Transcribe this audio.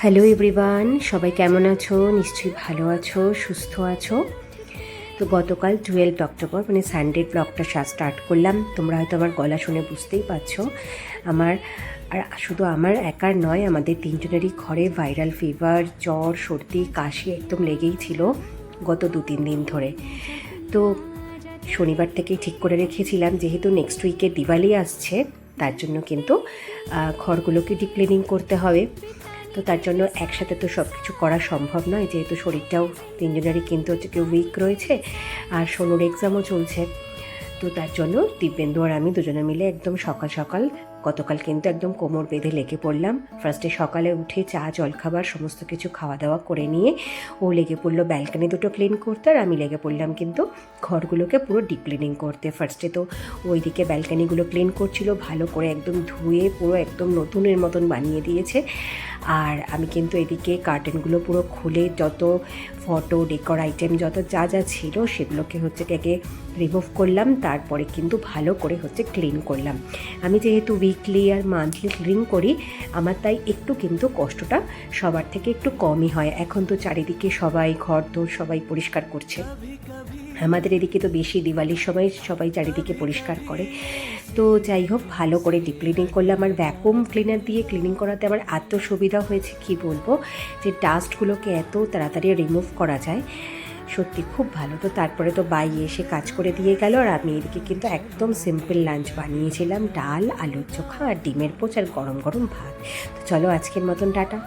Hello everyone, সবাই কেমন আছো? নিশ্চয়ই ভালো আছো, সুস্থ আছো। তো গতকাল 12 অক্টোবর মানে সানডে ব্লগটা স্টার্ট করলাম। তোমরা হয়তো আমার গলা শুনে বুঝতেই পারছো। আমার আর শুধু আমার একার নয়, আমাদের তিনজনেরই ঘরে ভাইরাল ফিভার, জ্বর, সর্দি, কাশি একদম লেগেই ছিল গত 2-3 দিন ধরে। তো শনিবার থেকেই ঠিক করে রেখেছিলাম, যেহেতু নেক্সট উইকে দিওয়ালি আসছে, তার জন্য কিন্তু ঘরগুলোকে ডিপ ক্লিনিং করতে হবে। তো তার জন্য একসাথে তো সব কিছু করা সম্ভব নয়, যেহেতু শরীরটাও তিনজনেরই কিন্তু হচ্ছে কেউ উইক রয়েছে আর সোনুর এক্সামও চলছে। তো তার জন্য দিব্যেন্দু আর আমি দুজনে মিলে একদম সকাল সকাল গতকাল কিন্তু একদম কোমর বেঁধে লেগে পড়লাম। ফার্স্টে সকালে উঠে চা জলখাবার সমস্ত কিছু খাওয়া দাওয়া করে নিয়ে ও লেগে পড়লো ব্যালকানি দুটো ক্লিন করতে, আর আমি লেগে পড়লাম কিন্তু ঘরগুলোকে পুরো ডিপ ক্লিনিং করতে। ফার্স্টে তো ওইদিকে ব্যালকানিগুলো ক্লিন করছিল, ভালো করে একদম ধুয়ে পুরো একদম নতুনের মতন বানিয়ে দিয়েছে। আর আমি কিন্তু এদিকে কার্টেনগুলো পুরো খুলে যত ফটো ডেকর আইটেম যত যা যা ছিল সেগুলোকে হচ্ছে আগে রিমুভ করলাম, তারপরে কিন্তু ভালো করে হচ্ছে ক্লিন করলাম। আমি যেহেতু উইকলি আর মান্থলি ক্লিন করি, আমার তাই একটু কিন্তু কষ্টটা সবার থেকে একটু কমই হয়। এখন তো চারিদিকে সবাই ঘর দোর সবাই পরিষ্কার করছে, আমাদের এদিকে তো বেশি দিওয়ালির সময় সবাই চারিদিকে পরিষ্কার করে। তো যাই হোক, ভালো করে ডিপ ক্লিনিং করলাম। আর ভ্যাকুম ক্লিনার দিয়ে ক্লিনিং করাতে আমার এত সুবিধা হয়েছে কি বলবো, যে ডাস্টগুলোকে এত তাড়াতাড়ি রিমুভ করা যায়, সত্যি খুব ভালো। তো তারপরে তো বাই এসে কাজ করে দিয়ে গেল, আর আমি এদিকে কিন্তু একদম সিম্পল লাঞ্চ বানিয়েছিলাম, ডাল, আলুর চোখা আর ডিমের পোচ আর গরম গরম ভাত। তো চলো আজকের মতন টাটা।